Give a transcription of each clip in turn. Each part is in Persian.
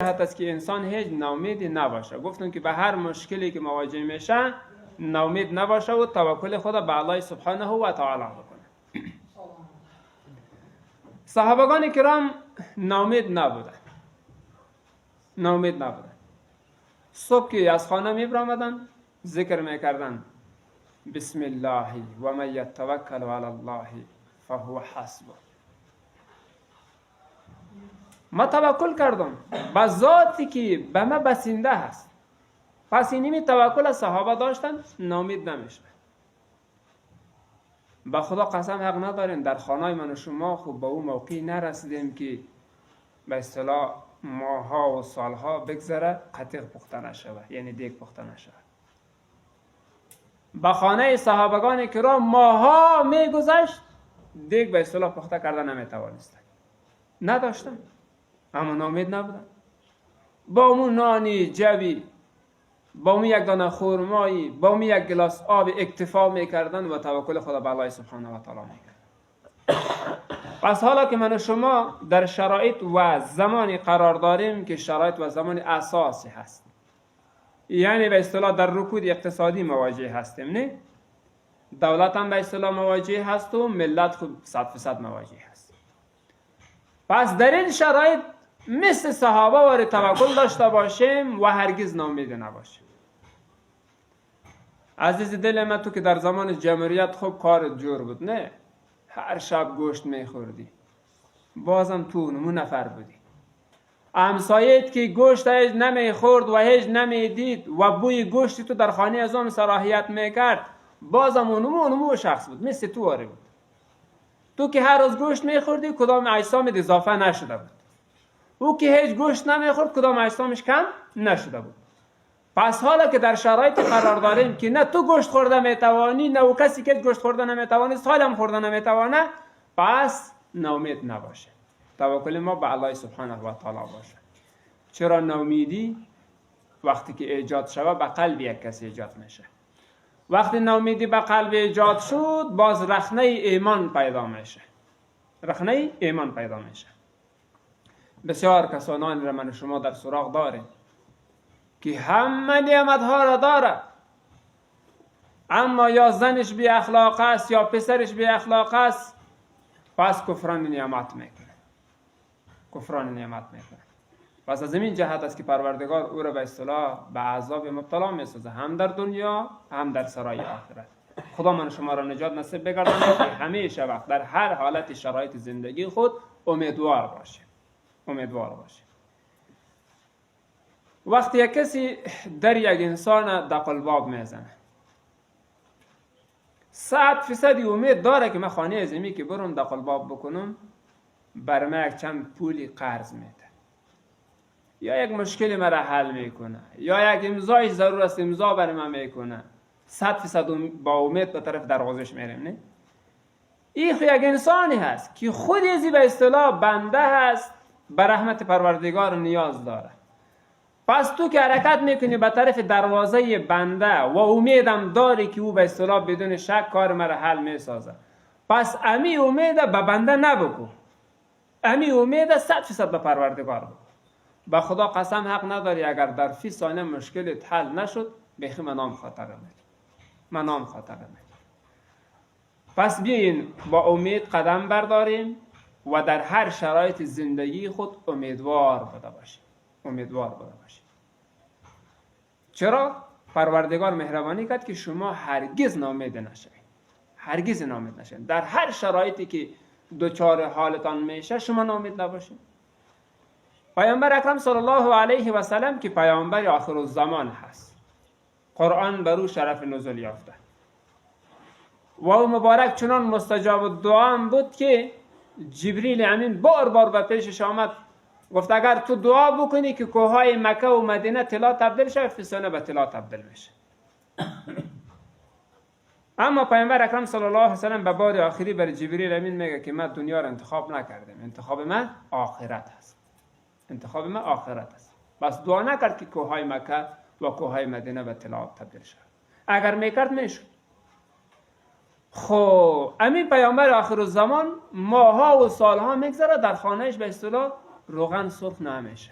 جهت است که انسان هیچ ناامیدی نباشه. گفتم که به هر مشکلی که مواجه میشه ناامید نباشه و توکل خود به الله سبحانه و تعالی بکنه. صحابگان کرام ناامید نبودن. صبح که از خانه میبرامدن ذکر میکردن بسم الله و من یتوکل علی الله فهو حسبه. ما توکل کردم به ذاتی که به ما بسنده هست. پس اینمی توکل از صحابه داشتن، ناامید نمیشه. به خدا قسم حق ندارین در خانه من و شما خوب به اون موقعی نرسیدیم که به اصطلاح ماها و سالها بگذره قطیق پخته نشود، یعنی دیگ پخته نشود. به خانه صحابگان کرام ماها میگذشت دیگ به اصطلاح پخته کرده نمیتوانستن، نداشتن، اما ناامید نبودن. با اون نانی جوی، با اون یک دانه خرمایی، با اون یک گلاس آب اکتفا میکردن و توکل خدا به الله سبحانه و تعالی میکردن. پس حالا که من و شما در شرایط و زمانی قرار داریم که شرایط و زمان اساسی هست، یعنی به اصطلاح در رکود اقتصادی مواجه هستیم، نه؟ دولت هم به اصطلاح مواجه هست و ملت خود 100% مواجه هست. پس در این شرایط مثل صحابه وارد توکل داشته باشیم و هرگز ناامید نباشیم. عزیز دل من، تو که در زمان جمهوریت خوب کارت جور بود، نه؟ هر شب گوشت میخوردی، بازم تو نمون نفر بودی. همسایت که گوشت هیچ نمیخورد و هیچ نمیدید و بوی گوشت تو در خانه از آن صلاحیت میکرد، بازم اونمو شخص بود، مثل تو آره بود. تو که هر روز گوشت میخوردی کدام اجسامت اضافه نشده بود، او که هیچ گوشت نمیخورد کدام اجسامش کم نشده بود. پس حالا که در شرایط قرار داریم که نه تو گوشت خورده میتوانی، نه او کسی که گوشت خورده نمیتوانی سالم خورده نمیتوانه، پس ناامید نباشه. توکل ما به الله سبحانه و تعالی باشه. چرا ناامیدی وقتی که ایجاد شود به قلب یک کسی ایجاد میشه. وقتی ناامیدی به قلب ایجاد شد باز رخنه ایمان پیدا میشه. رخنه ایمان پیدا میشه. بسیار کسانی را من شما در سراغ داریم که همه نعمت ها را داره، اما یا زنش بی اخلاق است یا پسرش بی اخلاق است، پس کفران نعمت میکنه. پس از این جهت است که پروردگار او را به اصطلاح به عذاب مبتلا میسازه، هم در دنیا هم در سرای آخرت. خدا من شما را نجات نصیب بگرداند که همیشه وقت در هر حالت شرایط زندگی خود امیدوار باشه. وقتی یک کسی در یک انسان دقل باب میزنه، 100% امید داره که من خانه ازمی که برم دقل باب بکنم بر من یک چند پولی قرض میده، یا یک مشکلی مرا حل میکنه، یا یک امضای ضرور است امضا بر من میکنه، 100% با امید به طرف دروازش میریم. نه؟ این یک انسانی هست که خود ازی به اصطلاح بنده هست، به رحمت پروردگار نیاز داره. پس تو که حرکت میکنی به طرف دروازه بنده و امیدم داری که او به اصطلاح بدون شک کار مرا حل میسازه، پس امی امید به بنده نبکو، امی امید 100% به پروردگار بکو. به خدا قسم حق نداری اگر در 30 ثانیه مشکلت حل نشد بخی من نام خاطر میدم. پس بیاین با امید قدم برداریم و در هر شرایط زندگی خود امیدوار بوده باشیم. چرا؟ پروردگار مهربانی کرد که شما هرگز ناامید نشید. در هر شرایطی که دوچار حالتان میشه شما ناامید نباشید. پیامبر اکرم صلی الله علیه و سلم که پیامبر آخر الزمان هست، قرآن بر او شرف نزول یافته و او مبارک چنان مستجاب الدعا بود که جبریل امین بار به پیشش آمد، گفت اگر تو دعا بکنی که کوههای مکه و مدینه طلا تبدیل شد، فسانه به طلا تبدیل میشه. اما پیامبر اکرم صلی الله علیه و سلم به بار آخری بر جبریل امین میگه که من دنیا را انتخاب نکردم، انتخاب من آخرت است. بس دعا نکرد که کوههای مکه و کوههای مدینه به طلا تبدیل شد. اگر میکرد میشد. خب امین پیامبر آخر الزمان ماها و سالها میگذره در خانهش به اصطلاح روغن سرخ نمیشه.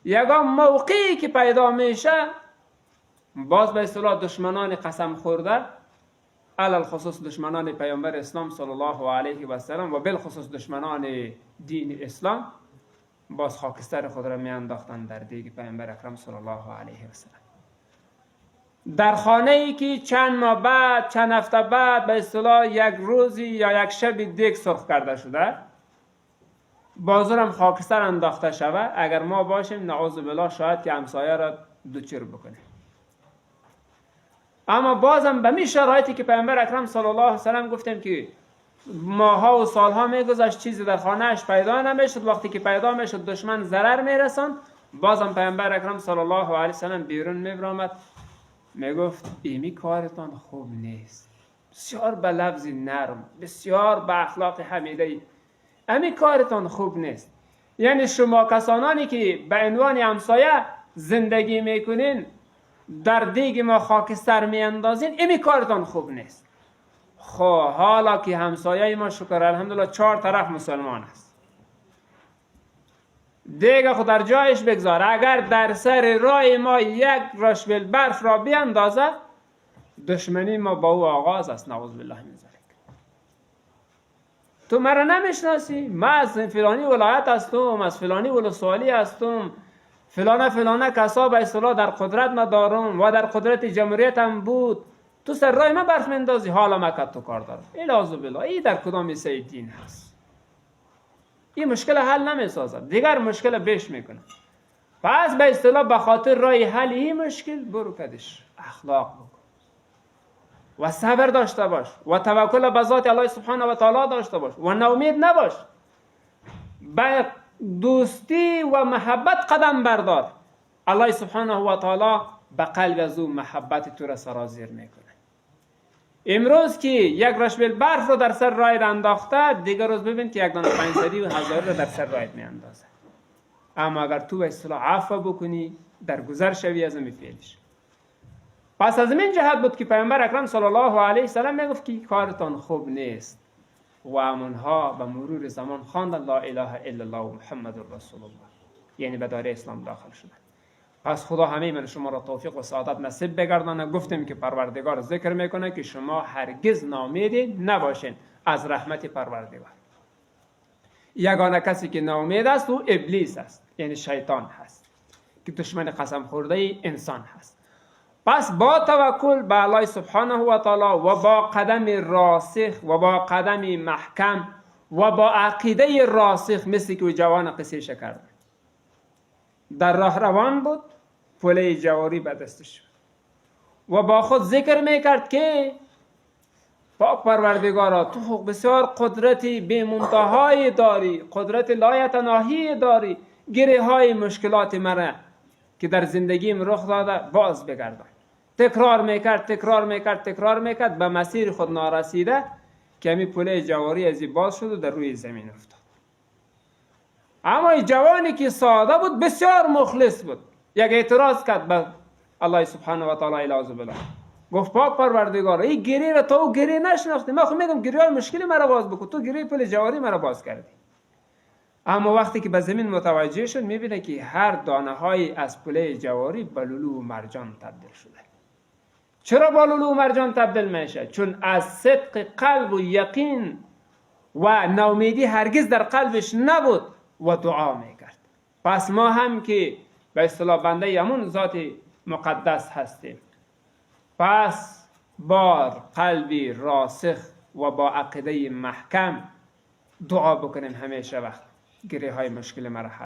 یگان موقعی که پیدا میشه باز به اصطلاح دشمنان قسم خورده، علل خصوص دشمنان پیامبر اسلام صلی الله علیه و سلم و بالخصوص دشمنان دین اسلام، باز خاکستر خود را می انداختن در دیگ پیامبر اکرم صلی الله علیه و سلم. در خانه ای که چند ماه بعد، چند هفته بعد به اصطلاح یک روزی یا یک شبی دیگ سرخ کرده شده، بازورم خاکستر انداخته شود، اگر ما باشیم نعوذ بالله شاید که همسایه را دوچیر بکنیم. اما بازم به می شرایطی که پیامبر اکرم صلی الله علیه و سلم گفتیم که ماها و سالها میگذشت چیزی در خانه اش پیدا نمیشد، وقتی که پیدا میشد دشمن ضرر میرساند، بازم پیامبر اکرم صلی الله علیه و سلم بیرون میبرامد میگفت ایمی کارتان خوب نیست، بسیار به لفظ نرم، بسیار به اخلاق حمیده، امی کارتان خوب نیست. یعنی شما کسانانی که به عنوان همسایه زندگی میکنین در دیگ ما خاکستر میاندازین، امی کارتان خوب نیست. خب حالا که همسایه ما شکر الحمدلله 4 طرف مسلمان است، دیگه خود در جایش بگذار، اگر در سر راه ما یک رشبل برف را بیاندازه دشمنی ما با او آغاز است. نعوذ بالله من ذلک. تو مرا نمیشناسی، من از فلانی ولایت هستم، از فلانی ولسوالی هستم، فلانه کسا به اصطلاح در قدرت ما دارم و در قدرت جمهوریت هم بود، تو سر راه ما برف مندازی، حالا ما تو کار دارم. اعوذ بالله. این در کدام حصه دین هست؟ این مشکل حل نمیسازد، دیگر مشکل بیش میکنه. پس به اصطلاح به خاطر راه حل این مشکل برو کدش اخلاق بکن و صبر داشته باش و توکل به ذات الله سبحانه و تعالی داشته باش و ناامید نباش. به دوستی و محبت قدم بردار، الله سبحانه و تعالی به قلب از او محبت تو را سرازیر میکنه. امروز که یک رشبل برف رو در سر راید انداخته، دیگر روز ببین که یک دانه 500 و 1000 رو در سر راید میاندازه. اما اگر تو به اصطلاح عفو بکنی، در گذر شوی از این فعلش. پس از این جهت بود که پیامبر اکرم صلی الله علیه و سلم میگفت که کارتان خوب نیست و امونها به مرور زمان خواندن لا اله الا الله و محمد رسول الله، یعنی به دایره اسلام داخل شدن. پس خدا همه من شما را توفیق و سعادت نصیب بگردانه. گفتیم که پروردگار ذکر میکنه که شما هرگز ناامید نباشین از رحمت پروردگار. یگانه کسی که ناامید است او ابلیس است، یعنی شیطان هست که دشمن قسم خورده انسان هست. پس با توکل به الله سبحانه و تعالی و با قدم راسخ و با قدم محکم و با عقیده راسخ، مثل که جوان قصه کرده، در راه روان بود، پله جواری به دستش و با خود ذکر میکرد که پاک پروردگارا تو بسیار قدرتی بی منتهای داری، قدرت لایتناهی داری، گره های مشکلات مرا که در زندگیم رخ داده باز بگردان. تکرار میکرد به مسیر خود نارسیده که همی پله جواری ازی باز شد و در روی زمین افتاد. اما این جوانی که ساده بود بسیار مخلص بود، یک اعتراض کرد به الله سبحانه و تعالی اعوذ بالله، گفت پاک پروردگار این گری را تو گری نشناختی، من خود میگم گری های مشکلی مرا باز بکن، تو گری پله جواری مرا باز کردی. اما وقتی که به زمین متوجه شد میبینه که هر دانه های از پله جواری به لولو و مرجان تبدیل شده. چرا با لولو و مرجان تبدیل میشه؟ چون از صدق قلب و یقین و ناامیدی هرگز در قلبش نبود و دعا میکرد. پس ما هم که به اصطلاح بنده همون ذات مقدس هستیم، پس با قلبی راسخ و با عقیده محکم دعا بکنیم همیشه وقت گره های مشکل مرا حل